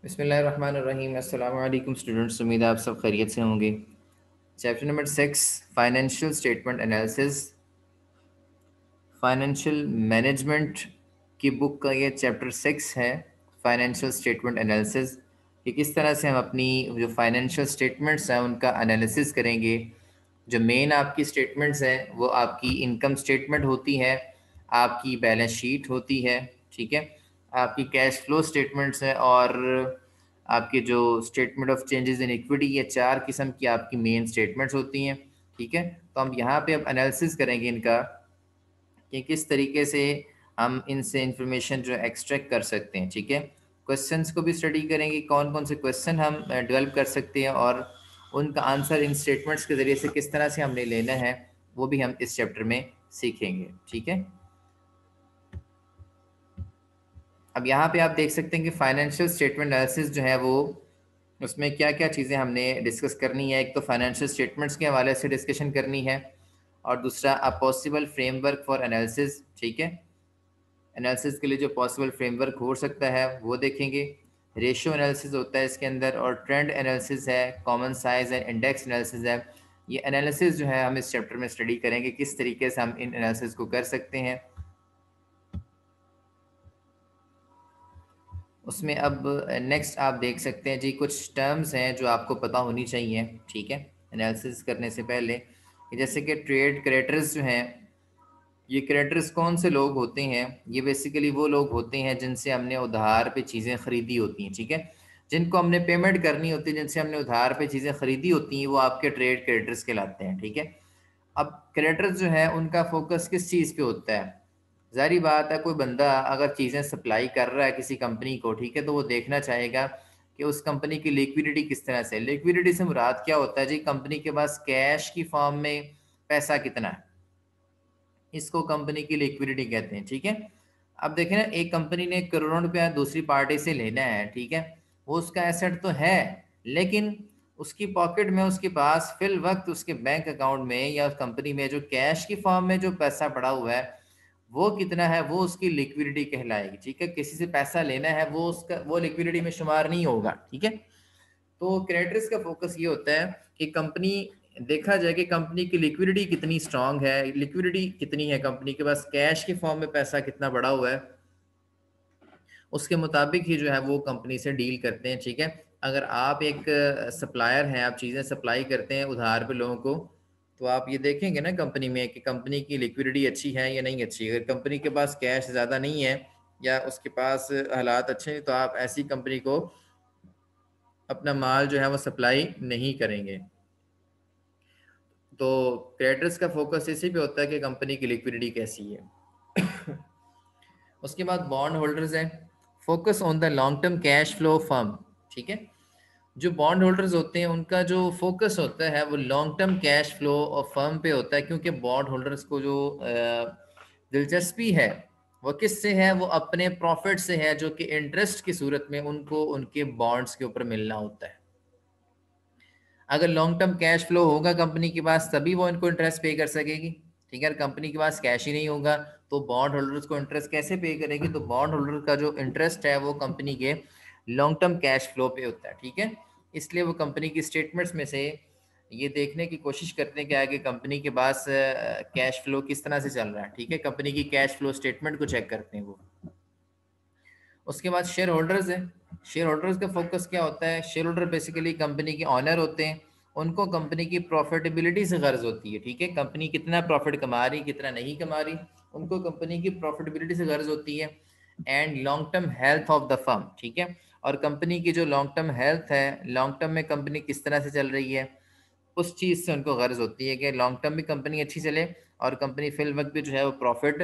बिस्मिल्लाहिर्रहमानिर्रहीम। अस्सलाम वालेकुम स्टूडेंट्स, उम्मीद है आप सब खैरियत से होंगे। Chapter number 6 financial statement analysis, financial management की बुक का ये चैप्टर 6 है। फाइनेंशियल स्टेटमेंट एनालिसिस कि किस तरह से हम अपनी जो फाइनेंशियल स्टेटमेंट्स हैं उनका एनालिसिस करेंगे। जो मेन आपकी स्टेटमेंट्स हैं वो आपकी इनकम स्टेटमेंट होती है, आपकी बैलेंस शीट होती है, ठीक है, आपकी कैश फ्लो स्टेटमेंट्स हैं और आपके जो statement of changes in equity, ये 4 किस्म की आपकी मेन स्टेटमेंट्स होती हैं। ठीक है, तो हम यहाँ पे अब एनालिसिस करेंगे इनका कि किस तरीके से हम इनसे इंफॉर्मेशन जो एक्सट्रैक्ट कर सकते हैं। ठीक है, क्वेश्चंस को भी स्टडी करेंगे, कौन कौन से क्वेश्चन हम डेवलप कर सकते हैं और उनका आंसर इन स्टेटमेंट्स के ज़रिए से किस तरह से हमने लेना है, वो भी हम इस चैप्टर में सीखेंगे। ठीक है, अब यहाँ पे आप देख सकते हैं कि फाइनेंशियल स्टेटमेंट एनालिसिस जो है वो उसमें क्या क्या चीज़ें हमने डिस्कस करनी है। एक तो फाइनेंशियल स्टेटमेंट्स के हवाले से डिस्कशन करनी है और दूसरा a possible framework for analysis. ठीक है, एनालिसिस के लिए जो पॉसिबल फ्रेमवर्क हो सकता है वो देखेंगे। रेशियो एनालिसिस होता है इसके अंदर और ट्रेंड एनालिसिस है, common size and index analysis है। ये एनालिसिस जो है हम इस चैप्टर में स्टडी करेंगे किस तरीके से हम इन एनालिसिस को कर सकते हैं। उसमें अब नेक्स्ट आप देख सकते हैं जी, कुछ टर्म्स हैं जो आपको पता होनी चाहिए। ठीक है, एनालिसिस करने से पहले, जैसे कि ट्रेड क्रेडिटर्स जो हैं, ये क्रेडिटर्स कौन से लोग होते हैं? ये बेसिकली वो लोग होते हैं जिनसे हमने उधार पे चीज़ें ख़रीदी होती हैं। ठीक है, जिनको हमने पेमेंट करनी होती है, जिनसे हमने उधार पे चीज़ें ख़रीदी होती हैं, वो आपके ट्रेड क्रेडिटर्स कहलाते हैं। ठीक है, अब क्रेडिटर्स जो है उनका फोकस किस चीज़ पे होता है? ज़ाहिर बात है, कोई बंदा अगर चीज़ें सप्लाई कर रहा है किसी कंपनी को, ठीक है, तो वो देखना चाहेगा कि उस कंपनी की लिक्विडिटी किस तरह से है। लिक्विडिटी से मुराद क्या होता है जी? कंपनी के पास कैश की फॉर्म में पैसा कितना है, इसको कंपनी की लिक्विडिटी कहते हैं। ठीक है, अब देखें ना, एक कंपनी ने करोड़ों रुपया दूसरी पार्टी से लेना है, ठीक है, वो उसका एसेट तो है, लेकिन उसकी पॉकेट में, उसके पास फिल वक्त उसके बैंक अकाउंट में या उस कंपनी में जो कैश की फॉर्म में जो पैसा पड़ा हुआ है वो कितना है, वो उसकी लिक्विडिटी कहलाएगी। ठीक है, किसी से पैसा लेना है, वो उसका वो लिक्विडिटी में शुमार नहीं होगा। ठीक है, तो क्रेडिटर्स का फोकस ये होता है कि कंपनी, देखा जाए कि कंपनी की लिक्विडिटी कितनी स्ट्रांग है, लिक्विडिटी कितनी है कंपनी के पास, कैश के फॉर्म में पैसा कितना बड़ा हुआ है, उसके मुताबिक ही जो है वो कंपनी से डील करते हैं। ठीक है, अगर आप एक सप्लायर हैं, आप चीज़ें सप्लाई करते हैं उधार पे लोगों को, तो आप ये देखेंगे ना कंपनी में कि कंपनी की लिक्विडिटी अच्छी है या नहीं अच्छी। अगर कंपनी के पास कैश ज़्यादा नहीं है या उसके पास हालात अच्छे हैं, तो आप ऐसी कंपनी को अपना माल जो है वो सप्लाई नहीं करेंगे। तो क्रेडिटर्स का फोकस इसी पे होता है कि कंपनी की लिक्विडिटी कैसी है। उसके बाद बॉन्ड होल्डर्स है, focus on the long term cash flow firm. ठीक है, जो बॉन्ड होल्डर्स होते हैं उनका जो फोकस होता है वो लॉन्ग टर्म कैश फ्लो और फर्म पे होता है, क्योंकि बॉन्ड होल्डर्स को जो दिलचस्पी है वो किससे है, वो अपने प्रॉफिट से है, जो कि इंटरेस्ट की सूरत में उनको उनके बॉन्ड्स के ऊपर मिलना होता है। अगर लॉन्ग टर्म कैश फ्लो होगा कंपनी के पास तभी वो इनको इंटरेस्ट पे कर सकेगी। ठीक है, अगर कंपनी के पास कैश ही नहीं होगा तो बॉन्ड होल्डर्स को इंटरेस्ट कैसे पे करेगी? तो बॉन्ड होल्डर का जो इंटरेस्ट है वो कंपनी के लॉन्ग टर्म कैश फ्लो पे होता है। ठीक है, इसलिए वो कंपनी की स्टेटमेंट्स में से ये देखने की कोशिश करते हैं कि आगे कंपनी के पास कैश फ्लो किस तरह से चल रहा है। ठीक है, कंपनी की कैश फ्लो स्टेटमेंट को चेक करते हैं वो। उसके बाद शेयर होल्डर्स है, शेयर होल्डर्स का फोकस क्या होता है? शेयर होल्डर बेसिकली कंपनी के ऑनर होते हैं, उनको कंपनी की प्रॉफिटेबिलिटी से गर्ज होती है। ठीक है, कंपनी कितना प्रॉफिट कमा रही, कितना नहीं कमा रही, उनको कंपनी की प्रॉफिटेबिलिटी से गर्ज होती है। And long term health of the firm. ठीक है, और कंपनी की जो लॉन्ग टर्म हेल्थ है, लॉन्ग टर्म में कंपनी किस तरह से चल रही है, उस चीज़ से उनको गर्ज होती है कि लॉन्ग टर्म भी कंपनी अच्छी चले और कंपनी फिल वक्त भी जो है वो प्रॉफिट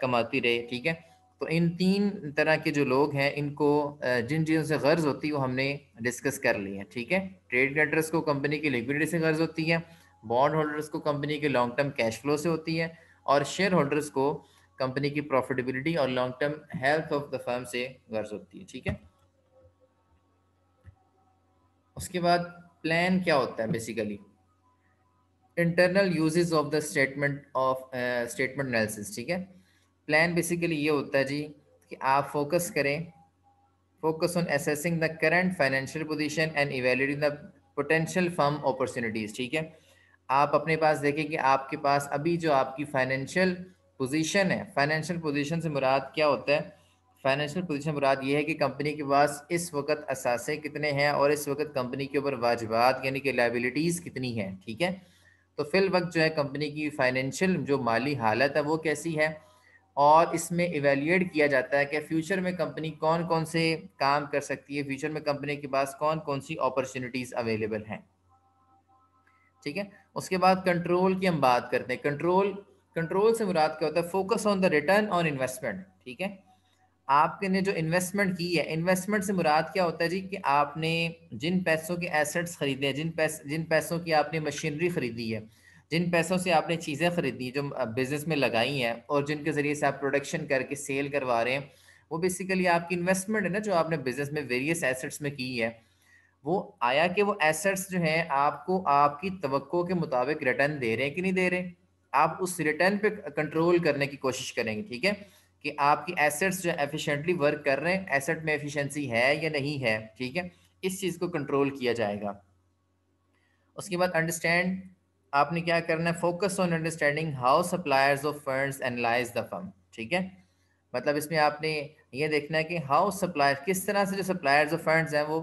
कमाती रहे। ठीक है, तो इन 3 तरह के जो लोग हैं इनको जिन चीज़ों से गर्ज होती है वो हमने डिस्कस कर ली है। ठीक है, ट्रेड क्रेडिटर्स को कंपनी की लिक्विडिटी से गर्ज होती है, बॉन्ड होल्डर्स को कंपनी के लॉन्ग टर्म कैश फ्लो से होती है और शेयर होल्डर्स को कंपनी की प्रॉफिटेबिलिटी और long term health of the firm से गर्ज होती है। ठीक है, उसके बाद प्लान क्या होता है? Basically internal uses of the statement analysis. ठीक है, प्लान बेसिकली ये होता है जी कि आप फोकस करें, focus on assessing the current financial position and evaluating the potential firm opportunities. ठीक है, आप अपने पास देखें कि आपके पास अभी जो आपकी फाइनेंशियल पोजीशन है, फाइनेंशियल पोजीशन से मुराद क्या होता है? फाइनेंशियल पोजीशन मुराद ये है कि कंपनी के पास इस वक्त असासे कितने हैं और इस वक्त कंपनी के ऊपर वाजिबात यानी कि लायबिलिटीज़ कितनी हैं। ठीक है, तो फिल वक्त जो है कंपनी की फाइनेंशियल जो माली हालत है वो कैसी है, और इसमें इवेल्युएट किया जाता है कि फ्यूचर में कंपनी कौन कौन से काम कर सकती है, फ्यूचर में कंपनी के पास कौन कौन सी अपॉर्चुनिटीज़ अवेलेबल हैं। ठीक है, उसके बाद कंट्रोल की हम बात करते हैं। कंट्रोल, कंट्रोल से मुराद क्या होता है? Focus on the return on investment. ठीक है, आपने ने जो इन्वेस्टमेंट की है, इन्वेस्टमेंट से मुराद क्या होता है जी? कि आपने जिन पैसों के एसेट्स खरीदे हैं, जिन पैसों की आपने मशीनरी खरीदी है, जिन पैसों से आपने चीज़ें खरीदी जो बिजनेस में लगाई हैं और जिनके ज़रिए से आप प्रोडक्शन करके सेल करवा रहे हैं, वो बेसिकली आपकी इन्वेस्टमेंट है ना, जो आपने बिजनेस में वेरियस एसेट्स में की है। वो आया कि वो एसेट्स जो हैं आपको आपकी तवक्को के मुताबिक रिटर्न दे रहे हैं कि नहीं दे रहे? आप उस रिटर्न पे कंट्रोल करने की कोशिश करेंगे। ठीक है, कि आपकी एसेट्स जो एफिशिएंटली वर्क कर रहे हैं, एसेट में एफिशिएंसी है या नहीं है। ठीक है, इस चीज़ को कंट्रोल किया जाएगा। उसके बाद अंडरस्टैंड, आपने क्या करना है? Focus on understanding how suppliers of funds analyse the firm. ठीक है, मतलब इसमें आपने ये देखना है कि हाउ सप्लायर, किस तरह से जो सप्लायर्स ऑफ फंड्स हैं वो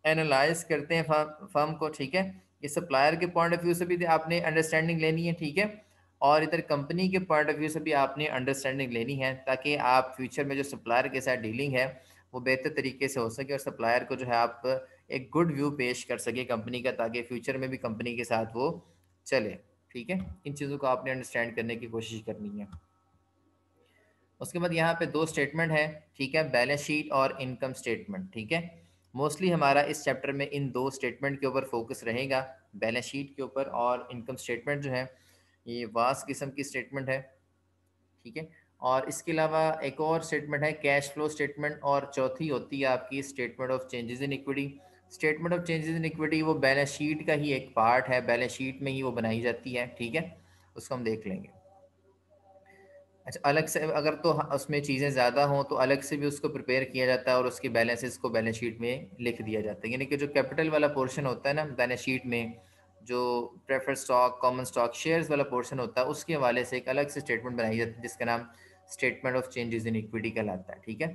एनालाइज करते हैं फर्म को। ठीक है, ये सप्लायर के पॉइंट ऑफ व्यू से भी आपने अंडरस्टैंडिंग लेनी है। ठीक है, और इधर कंपनी के पॉइंट ऑफ व्यू से भी आपने अंडरस्टैंडिंग लेनी है, ताकि आप फ्यूचर में जो सप्लायर के साथ डीलिंग है वो बेहतर तरीके से हो सके और सप्लायर को जो है आप एक गुड व्यू पेश कर सके कंपनी का, ताकि फ्यूचर में भी कंपनी के साथ वो चले। ठीक है, इन चीज़ों को आपने अंडरस्टैंड करने की कोशिश करनी है। उसके बाद यहाँ पे दो स्टेटमेंट है। ठीक है, बैलेंस शीट और इनकम स्टेटमेंट। ठीक है, मोस्टली हमारा इस चैप्टर में इन दो स्टेटमेंट के ऊपर फोकस रहेगा, बैलेंस शीट के ऊपर, और इनकम स्टेटमेंट जो है ये वास्ट किस्म की स्टेटमेंट है। ठीक है, और इसके अलावा एक और स्टेटमेंट है कैश फ्लो स्टेटमेंट, और चौथी होती है आपकी statement of changes in equity. Statement of changes in equity वो बैलेंस शीट का ही एक पार्ट है, बैलेंस शीट में ही वो बनाई जाती है। ठीक है, उसको हम देख लेंगे। अच्छा, अलग से अगर तो उसमें चीज़ें ज़्यादा हों तो अलग से भी उसको प्रिपेयर किया जाता है और उसकी बैलेंसेस को बैलेंस शीट में लिख दिया जाता है। यानी कि जो कैपिटल वाला पोर्शन होता है ना बैलेंस शीट में, जो preferred stock, common stock, shares वाला पोर्शन होता है, उसके हवाले से एक अलग से स्टेटमेंट बनाई जाती है जिसका नाम statement of changes in equity कहलाता है। ठीक है,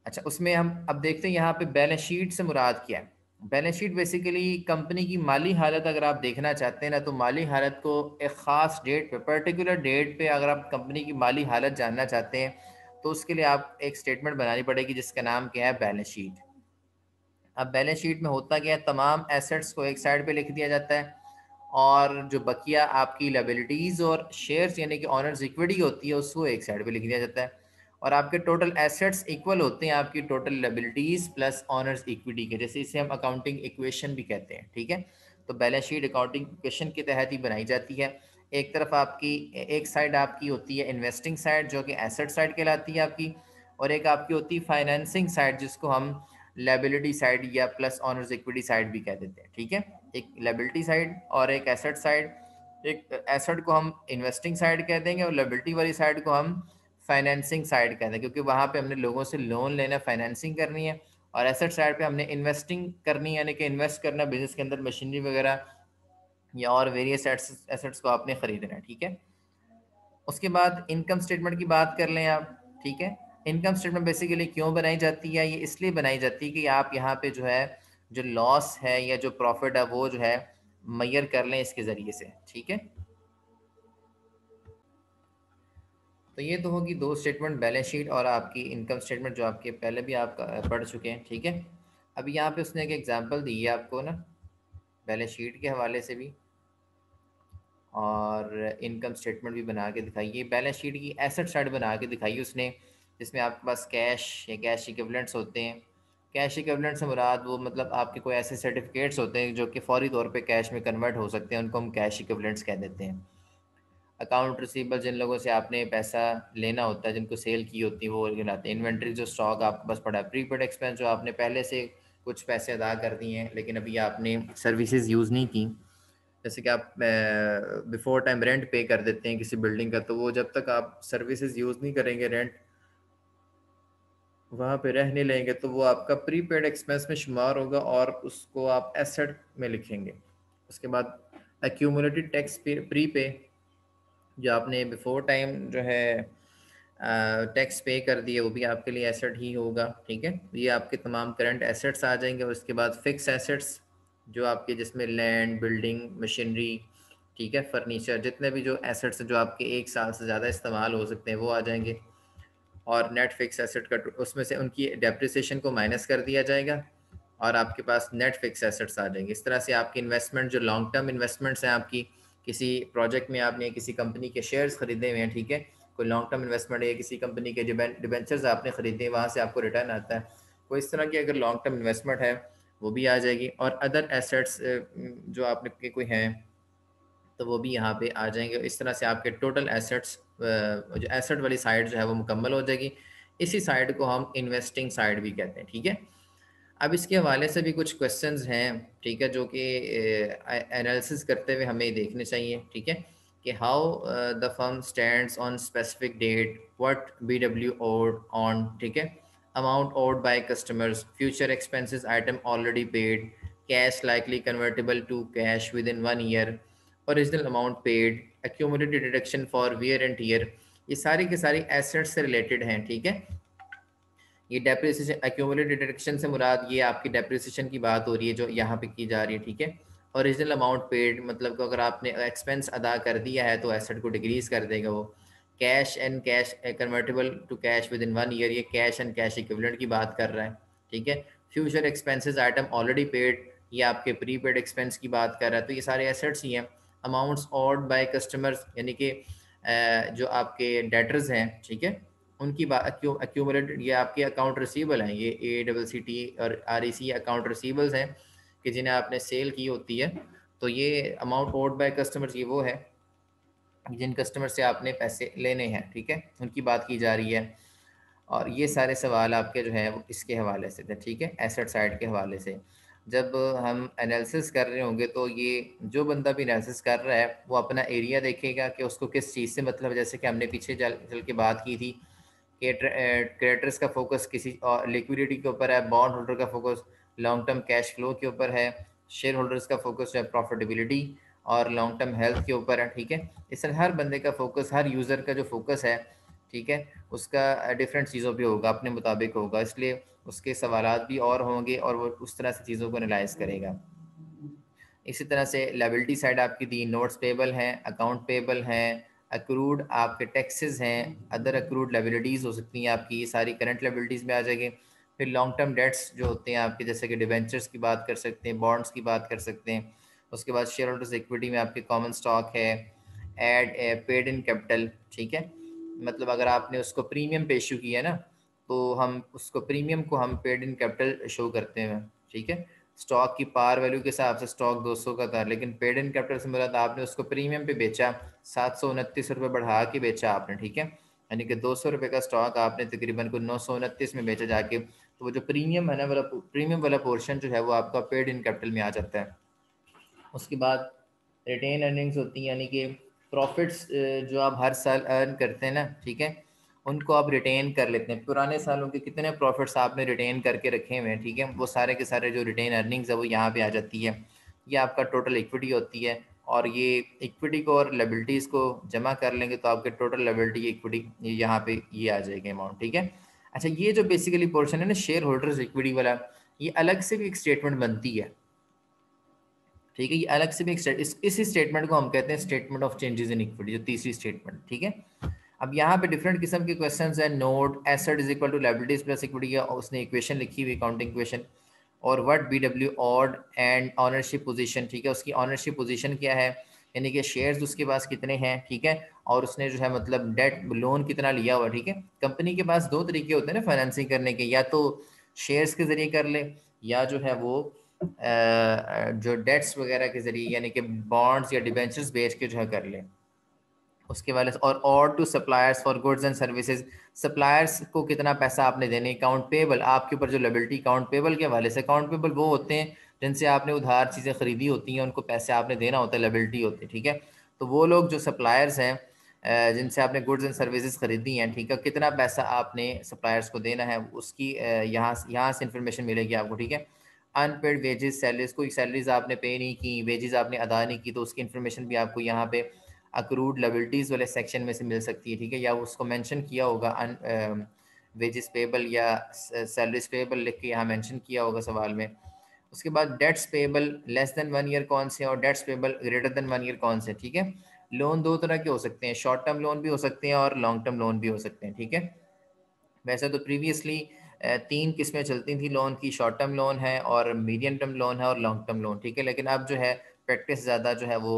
अच्छा, उसमें हम अब देखते हैं यहाँ पे बैलेंस शीट से मुराद क्या है। बैलेंस शीट बेसिकली कंपनी की माली हालत अगर आप देखना चाहते हैं ना, तो माली हालत को एक ख़ास डेट पे, पर्टिकुलर डेट पे अगर आप कंपनी की माली हालत जानना चाहते हैं तो उसके लिए आप एक स्टेटमेंट बनानी पड़ेगी जिसका नाम क्या है? Balance sheet. अब बैलेंस शीट में होता क्या है? तमाम एसेट्स को एक साइड पे लिख दिया जाता है और जो बकिया आपकी लायबिलिटीज़ और शेयर्स यानी कि ऑनर्स इक्विटी होती है उसको एक साइड पे लिख दिया जाता है, और आपके टोटल एसेट्स इक्वल होते हैं आपकी total liabilities plus honours equity के, जैसे इसे हम अकाउंटिंग इक्वेशन भी कहते हैं। ठीक है, तो बैलेंस शीट अकाउंटिंग इक्वेशन के तहत ही बनाई जाती है। एक तरफ आपकी, एक साइड आपकी होती है इन्वेस्टिंग साइड जो कि एसेट साइड कहलाती है आपकी, और एक आपकी होती है फाइनेंसिंग साइड जिसको हम लायबिलिटी साइड या प्लस ऑनर्स इक्विटी साइड भी कह देते हैं। ठीक है, एक लायबिलिटी साइड और एक एसेट साइड। एक एसेट को हम इन्वेस्टिंग साइड कह देंगे और लायबिलिटी वाली साइड को हम फाइनेंसिंग साइड कहते हैं, क्योंकि वहाँ पे हमने लोगों से लोन लेना, फाइनेंसिंग करनी है, और एसेट साइड पे हमने इन्वेस्टिंग करनी है, यानी कि इन्वेस्ट करना बिजनेस के अंदर, मशीनरी वगैरह या और वेरियस एसेट्स को आपने खरीदना है। ठीक है, उसके बाद इनकम स्टेटमेंट की बात कर लें आप। ठीक है, इनकम स्टेटमेंट बेसिकली क्यों बनाई जाती है? ये इसलिए बनाई जाती है कि आप यहाँ पे जो है जो लॉस है या जो प्रॉफिट है वो जो है मैयर कर लें इसके ज़रिए से। ठीक है, तो ये तो होगी दो स्टेटमेंट, बैलेंस शीट और आपकी इनकम स्टेटमेंट, जो आपके पहले भी आप पढ़ चुके हैं। ठीक है, अभी यहाँ पे उसने एक एग्जांपल दी है आपको ना बैलेंस शीट के हवाले से भी, और इनकम स्टेटमेंट भी बना के दिखाई है। बैलेंस शीट की एसेट साइड बना के दिखाई उसने, जिसमें आपके पास कैश या कैश इक्विवेलेंट्स होते हैं। कैश इक्विवेलेंट से मुराद वो मतलब आपके कोई ऐसे सर्टिफिकेट्स होते हैं जो कि फौरी तौर पे कैश में कन्वर्ट हो सकते हैं, उनको हम कैश इक्विवेलेंट्स कह देते हैं। अकाउंट रिसीवेबल, जिन लोगों से आपने पैसा लेना होता है, जिनको सेल की होती है, वो गिनाते हैं। इन्वेंट्री, जो स्टॉक आपके पास पड़ा है। प्रीपेड एक्सपेंस, जो आपने पहले से कुछ पैसे अदा कर दिए हैं लेकिन अभी आपने सर्विसेज यूज़ नहीं की, जैसे कि आप बिफोर टाइम रेंट पे कर देते हैं किसी बिल्डिंग का, तो वो जब तक आप सर्विसेज यूज़ नहीं करेंगे, रेंट वहाँ पे रहने लेंगे तो वो आपका प्रीपेड एक्सपेंस में शुमार होगा और उसको आप एसेट में लिखेंगे। उसके बाद एक्यूमुलेटेड टैक्स प्री पे, जो आपने बिफोर टाइम जो है टैक्स पे कर दिए, वो भी आपके लिए एसेट ही होगा। ठीक है, ये आपके तमाम करंट एसेट्स आ जाएंगे। और उसके बाद फिक्स एसेट्स जो आपके, जिसमें लैंड, बिल्डिंग, मशीनरी, ठीक है, फर्नीचर, जितने भी जो एसेट्स जो आपके 1 साल से ज़्यादा इस्तेमाल हो सकते हैं वो आ जाएंगे। और नेट फिक्स एसेट का उसमें से उनकी डेप्रिसिएशन को माइनस कर दिया जाएगा और आपके पास नेट फिक्स एसेट्स आ जाएंगे। इस तरह से आपकी इन्वेस्टमेंट जो लॉन्ग टर्म इन्वेस्टमेंट्स हैं आपकी, किसी प्रोजेक्ट में आपने किसी कंपनी के शेयर्स खरीदे हुए हैं, ठीक है, कोई लॉन्ग टर्म इन्वेस्टमेंट है, किसी कंपनी के डिबेंचर्स आपने खरीदे, वहाँ से आपको रिटर्न आता है, कोई इस तरह की अगर लॉन्ग टर्म इन्वेस्टमेंट है वो भी आ जाएगी। और अदर एसेट्स जो आपने कोई हैं तो वो भी यहाँ पे आ जाएंगे। इस तरह से आपके टोटल एसेट्स, जो एसेट वाली साइड जो है वो मुकम्मल हो जाएगी। इसी साइड को हम इन्वेस्टिंग साइड भी कहते हैं। ठीक है, अब इसके हवाले से भी कुछ क्वेश्चंस हैं, ठीक है, जो कि एनालिसिस करते हुए हमें देखने चाहिए। ठीक है, कि how the firm stands on specific date, what BW owed on, ठीक है, amount owed by customers, future expenses item already paid, cash likely convertible to cash within 1 year, original amount paid, accumulated deduction for wear and tear. ये सारी की सारी assets से related हैं। ठीक है, ये डेप्रिसिएशन, एक्यूमुलेटेड डिडक्शन से मुराद ये आपकी डेप्रिसिएशन की बात हो रही है जो यहाँ पे की जा रही है। ठीक है, ओरिजिनल अमाउंट पेड मतलब कि अगर आपने एक्सपेंस अदा कर दिया है तो एसेट को डिक्रीज कर देगा वो। Cash and cash convertible to cash within 1 year, ये कैश एंड कैश इक्विवेलेंट की बात कर रहा है। ठीक है, future expenses item already paid, ये आपके प्री पेड एक्सपेंस की बात कर रहा है। तो ये सारे एसेट्स ही हैं। अमाउंट्स ऑर्ड बाय कस्टमर्स, यानी कि जो आपके डेटर्स हैं, ठीक है, उनकी बात एक्यूमुलेटेड, ये आपके अकाउंट रिसीवेबल हैं, ये ACCT और REC अकाउंट रिसीवेबल्स हैं कि जिन्हें आपने सेल की होती है। तो ये अमाउंट ओड बाय कस्टमर्स, ये वो है जिन कस्टमर से आपने पैसे लेने हैं। ठीक है, उनकी बात की जा रही है। और ये सारे सवाल आपके जो हैं वो इसके हवाले से थे। ठीक है, एसेट साइड के हवाले से जब हम एनालिसिस कर रहे होंगे तो ये जो बंदा भी एनालिसिस कर रहा है वो अपना एरिया देखेगा कि उसको किस चीज़ से मतलब है। जैसे कि हमने पीछे चल के बात की थी कि क्रेडिटर्स का फोकस किसी लिक्विडिटी के ऊपर है, बॉन्ड होल्डर का focus long term cash flow के ऊपर है, शेयर होल्डर्स का फोकस जो है प्रॉफिटेबिलिटी और लॉन्ग टर्म हेल्थ के ऊपर है। ठीक है, इस तरह हर बंदे का फोकस, हर यूज़र का जो फोकस है, ठीक है, उसका डिफरेंट चीज़ों पे होगा, अपने मुताबिक होगा, इसलिए उसके सवालात भी और होंगे और वो उस तरह से चीज़ों को एनालाइज करेगा। इसी तरह से लायबिलिटी साइड आपकी दी, नोट्स पेबल हैं, अकाउंट पेबल हैं, अक्रूड आपके टैक्सेस हैं, अदर अक्रूड लायबिलिटीज़ हो सकती हैं आपकी, ये सारी करंट लायबिलिटीज़ में आ जाएगी। फिर लॉन्ग टर्म डेट्स जो होते हैं आपके, जैसे कि डिबेंचर्स की बात कर सकते हैं, बॉन्ड्स की बात कर सकते हैं। उसके बाद शेयर होल्डर्स इक्विटी में आपके कॉमन स्टॉक है, एड पेड इन कैपिटल। ठीक है, मतलब अगर आपने उसको प्रीमियम पे इशू किया है ना, तो हम उसको प्रीमियम को हम पेड इन कैपिटल शो करते हैं। ठीक है, स्टॉक की पार वैल्यू के हिसाब से स्टॉक 200 का था, लेकिन पेड इन कैपिटल से मुराद आपने उसको प्रीमियम पे बेचा, 729 रुपये बढ़ा के बेचा आपने। ठीक है, यानी कि 200 रुपये का स्टॉक आपने तकरीबन को 929 में बेचा जाके, तो वो जो प्रीमियम है ना वाला, प्रीमियम वाला पोर्शन जो है वो आपका पेड इन कैपिटल में आ जाता है। उसके बाद रिटेन अर्निंग्स होती हैं, यानी कि प्रॉफिट्स जो आप हर साल अर्न करते हैं ना, ठीक है, उनको आप रिटेन कर लेते हैं। पुराने सालों के कितने प्रॉफिट्स आपने रिटेन करके रखे हुए हैं, ठीक है, वो सारे के सारे जो रिटेन अर्निंग्स है वो यहाँ पे आ जाती है। ये आपका टोटल इक्विटी होती है और ये इक्विटी को और लायबिलिटीज़ को जमा कर लेंगे तो आपके टोटल लायबिलिटी इक्विटी यहाँ पे ये आ जाएगी अमाउंट। ठीक है, अच्छा, ये जो बेसिकली पोर्शन है ना शेयर होल्डर्स इक्विटी वाला, ये अलग से भी एक स्टेटमेंट बनती है। ठीक है, ये अलग से भी एक इसी स्टेटमेंट को हम कहते हैं statement of changes in equity, जो तीसरी स्टेटमेंट। ठीक है, अब यहाँ पे डिफरेंट किस्म के क्वेश्चंस हैं। Note asset is equal to liabilities plus equity का उसने इक्वेशन लिखी हुई, अकाउंटिंग इक्वेशन। और what BW owed and ownership position, ठीक है, उसकी ऑनरशिप पोजीशन क्या है, यानी कि शेयर्स उसके पास कितने हैं। ठीक है, और उसने जो है मतलब डेट लोन कितना लिया हुआ। ठीक है, कंपनी के पास दो तरीके होते हैं ना फाइनेंसिंग करने के, या तो शेयर्स के जरिए कर ले, या जो है वो जो डेट्स वगैरह के जरिए, यानी कि बॉन्ड्स या डिबेंचर्स बेच के जो है कर ले उसके वाले। और to suppliers for goods and services, suppliers को कितना पैसा आपने देने। अकाउंट पेबल, आपके ऊपर जो लायबिलिटी अकाउंट पेबल के हवाले से, अकाउंट पेबल वो होते हैं जिनसे आपने उधार चीज़ें खरीदी होती हैं, उनको पैसे आपने देना होता है, लायबिलिटी होती है। ठीक है, तो वो लोग जो सप्लायर्स हैं जिनसे आपने गुड्स एंड सर्विसेज खरीदी हैं, ठीक है, कितना पैसा आपने सप्लायर्स को देना है, उसकी यहाँ से इंफॉर्मेशन मिलेगी आपको, ठीक है। अनपेड वेजेस, सैलरीज, कोई सैलरीज आपने पे नहीं की, वेजेस आपने अदा नहीं की, तो उसकी इन्फॉर्मेशन भी आपको यहाँ पे अक्रूड लायबिलिटीज़ वाले सेक्शन में से मिल सकती है, ठीक है, या उसको मेंशन किया होगा वेजेस पेबल या सैलरीज पेबल लिख के यहाँ मेंशन किया होगा सवाल में। उसके बाद debts payable less than 1 year कौन से और debts payable greater than 1 year कौन से, ठीक है। लोन दो तरह के हो सकते हैं, शॉर्ट टर्म लोन भी हो सकते हैं और लॉन्ग टर्म लोन भी हो सकते हैं, ठीक है। वैसे तो प्रीवियसली 3 किस्में चलती थी लोन की, शॉर्ट टर्म लोन है और मीडियम टर्म लोन है और लॉन्ग टर्म लोन, ठीक है। लेकिन अब जो है प्रैक्टिस ज़्यादा जो है वो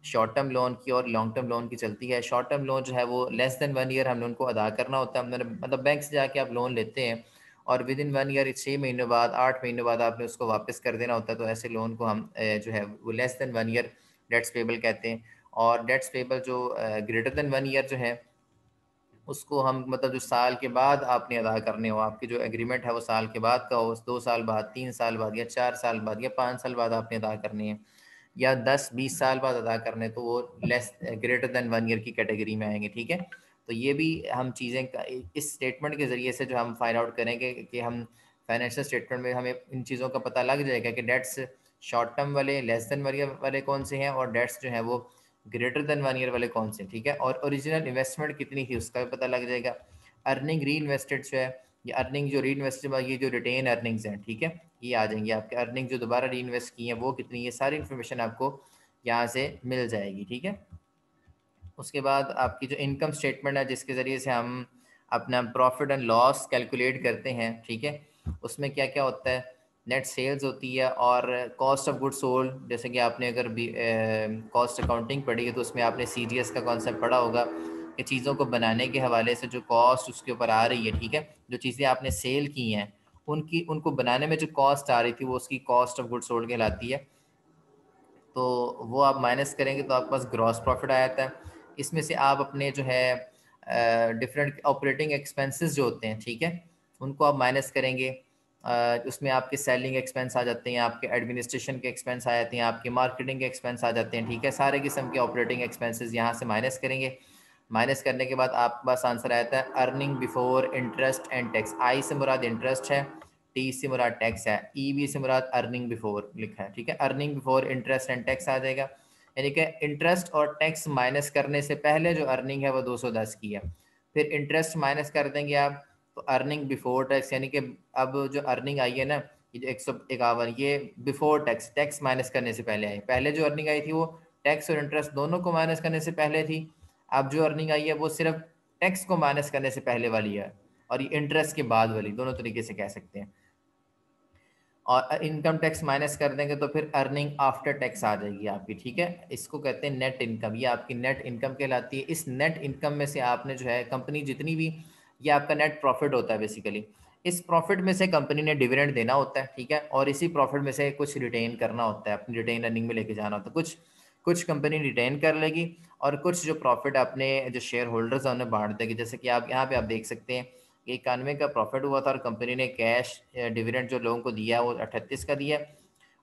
शॉर्ट टर्म लोन की और लॉन्ग टर्म लोन की चलती है। शॉर्ट टर्म लोन जो है वो लेस देन 1 ईयर हमने उनको अदा करना होता है, हमने मतलब बैंक से जाके आप लोन लेते हैं और विद इन 1 ईयर 6 महीने बाद 8 महीने बाद आपने उसको वापस कर देना होता है, तो ऐसे लोन को हम जो है वो less than 1 year debts payable कहते हैं। और डेट्स पेबल जो ग्रेटर देन 1 ईयर जो है उसको हम मतलब जो साल के बाद आपने अदा करने हो, आपकी जो एग्रीमेंट है वो साल के बाद का हो, 2 साल बाद, 3 साल बाद या 4 साल बाद या 5 साल बाद आपने अदा करनी है या 10-20 साल बाद अदा करने, तो वो लेस ग्रेटर देन 1 ईयर की कैटेगरी में आएंगे, ठीक है। तो ये भी हम चीज़ें इस स्टेटमेंट के ज़रिए से जो हम फाइंड आउट करेंगे कि हम फाइनेंशियल स्टेटमेंट में हमें इन चीज़ों का पता लग जाएगा कि डेट्स शॉर्ट टर्म वाले लेस देन 1 ईयर वाले कौन से हैं और डेट्स जो हैं वो ग्रेटर देन 1 ईयर वाले कौन से, ठीक है। और ओरिजिनल इन्वेस्टमेंट कितनी थी उसका भी पता लग जाएगा। अर्निंग री इन्वेस्टेड जो है, ये अर्निंग जो री इन्वेस्टेड, ये जो रिटेन अर्निंग्स हैं, ठीक है, ये आ जाएंगी आपके अर्निंग जो दोबारा री इन्वेस्ट की हैं वो कितनी, ये सारी इन्फॉर्मेशन आपको यहाँ से मिल जाएगी, ठीक है। उसके बाद आपकी जो इनकम स्टेटमेंट है जिसके ज़रिए से हम अपना प्रॉफिट एंड लॉस कैलकुलेट करते हैं, ठीक है, उसमें क्या क्या होता है, नेट सेल्स होती है और कॉस्ट ऑफ गुड्स सोल्ड। जैसे कि आपने अगर भी कॉस्ट अकाउंटिंग पढ़ी है तो उसमें आपने CGS का कॉन्सेप्ट पढ़ा होगा कि चीज़ों को बनाने के हवाले से जो कॉस्ट उसके ऊपर आ रही है, ठीक है, जो चीज़ें आपने सेल की हैं उनको बनाने में जो कॉस्ट आ रही थी वो उसकी कॉस्ट ऑफ गुड्स सोल्ड कहलाती है। तो वो आप माइनस करेंगे तो आपके पास ग्रॉस प्रॉफिट आ जाता है। इसमें से आप अपने जो है डिफरेंट ऑपरेटिंग एक्सपेंसेस जो होते हैं, ठीक है, उनको आप माइनस करेंगे। उसमें आपके सेलिंग एक्सपेंस आ जाते हैं, आपके एडमिनिस्ट्रेशन के एक्सपेंस आ जाते हैं, आपके मार्केटिंग के एक्सपेंस आ जाते हैं, ठीक है, सारे किस्म के ऑपरेटिंग एक्सपेंसेस यहाँ से माइनस करेंगे। माइनस करने के बाद आपके पास आंसर आता है earning before interest and tax. I से मुराद इंटरेस्ट है, टी से मुराद टैक्स है, ई बी से मुराद अर्निंग बिफोर लिखा है, ठीक है। Earning before interest and tax आ जाएगा, यानी कि इंटरेस्ट और टैक्स माइनस करने से पहले जो अर्निंग है वो 210 की है। फिर इंटरेस्ट माइनस कर देंगे आप तो अर्निंग बिफोर टैक्स, यानी कि अब जो अर्निंग आई है ना ये जो 151, ये बिफोर टैक्स, टैक्स माइनस करने से पहले आई। पहले जो अर्निंग आई थी वो टैक्स और इंटरेस्ट दोनों को माइनस करने से पहले थी। अब जो अर्निंग आई है वो सिर्फ टैक्स को माइनस करने से पहले वाली है और ये इंटरेस्ट के बाद वाली, दोनों तरीके से कह सकते हैं। और इनकम टैक्स माइनस कर देंगे तो फिर अर्निंग आफ्टर टैक्स आ जाएगी आपकी, ठीक है। इसको कहते हैं नेट इनकम, ये आपकी नेट इनकम कहलाती है। इस नेट इनकम में से आपने जो है कंपनी जितनी भी, ये आपका नेट प्रॉफिट होता है बेसिकली। इस प्रॉफिट में से कंपनी ने डिविडेंड देना होता है, ठीक है, और इसी प्रॉफिट में से कुछ रिटेन करना होता है, अपनी रिटेन अर्निंग में लेके जाना होता है। कुछ कुछ कंपनी रिटेन कर लेगी और कुछ जो प्रॉफिट अपने जो शेयर होल्डर्स हैं उन्हें बांट देगी। जैसे कि आप यहाँ पे आप देख सकते हैं 91 का प्रॉफिट हुआ था और कंपनी ने कैश डिविडेंड जो लोगों को दिया वो 38 का दिया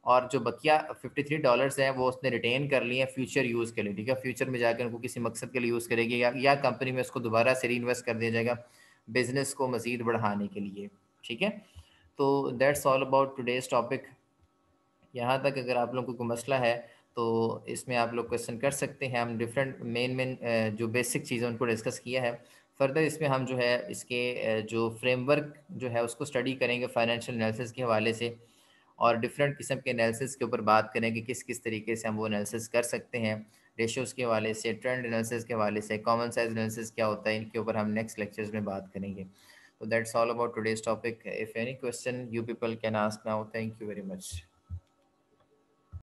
और जो बकिया $53 हैं वो उसने रिटेन कर लिए फ्यूचर यूज़ के लिए, ठीक है, फ्यूचर में जाकर उनको किसी मकसद के लिए यूज़ करेगी या कंपनी में उसको दोबारा से री इन्वेस्ट कर दिया जाएगा बिजनेस को मज़ीद बढ़ाने के लिए, ठीक है। तो that's all about today's topic. यहाँ तक अगर आप लोगों को कोई मसला है तो इसमें आप लोग क्वेश्चन कर सकते हैं। हम डिफरेंट मेन जो बेसिक चीज़ें उनको डिस्कस किया है। फर्दर इसमें हम जो है इसके जो फ्रेमवर्क जो है उसको स्टडी करेंगे फाइनेंशियल एनालिसिस के हवाले से और डिफरेंट किस्म के एनालिसिस के ऊपर बात करेंगे किस किस तरीके से हम वो एनालिसिस कर सकते हैं, रेशियोज़ के हवाले से, ट्रेंड एनालिसिस के हवाले से, कॉमन साइज एनालिसिस क्या होता है, इनके ऊपर हम नेक्स्ट लेक्चर्स में बात करेंगे। तो that's all about today's topic. If any question you people can ask now. Thank you very much.